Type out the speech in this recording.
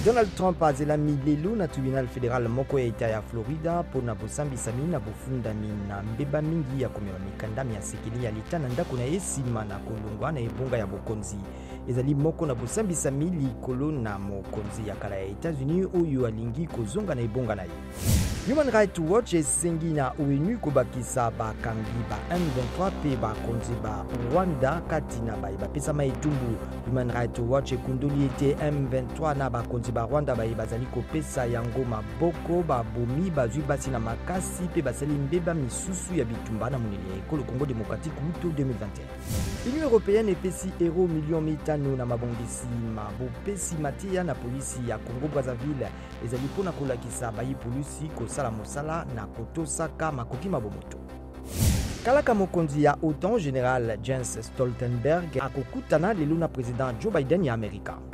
Donald Trump azelami lelo na tribunal fédéral moko ya eta ya Florida mpona bosambisami na bofundami na mbeba mingi ya komema mikandami ya sekeli ya leta na ndako na ye nsima na kolongwa na ebonga ya bokonzi. Ezali moko na bosambisami likolo na mokonzi ya kala ya États-Unis oyo alingi kozonga na ebonga na ye. Human Rights Watch esengi na ONU kobakisa bakangi ba M23 pe bakonzi ba Rwanda kati na baye bapesama etumbu. Human Rights Watch ekundoli ete M23 na bakonzi ba Rwanda baye bazali kopesa yango maboko babomi bazwi basi na makasi pe basali mbeba misusu ya bitumba na moneli ya ekolo Congo Démocratique mutu 2021. Union Européenne epesi euro million 500 na mabongisi mabopesi mateya na polisi ya Congo Brazzaville ezali mpona kolakisa bayi polisi kosala mosala na kotosaka makoki mabomoto. Kalaka mokonzi ya OTAN Général Jens Stoltenberg akokutana lelo na président Joe Biden ya Amerika.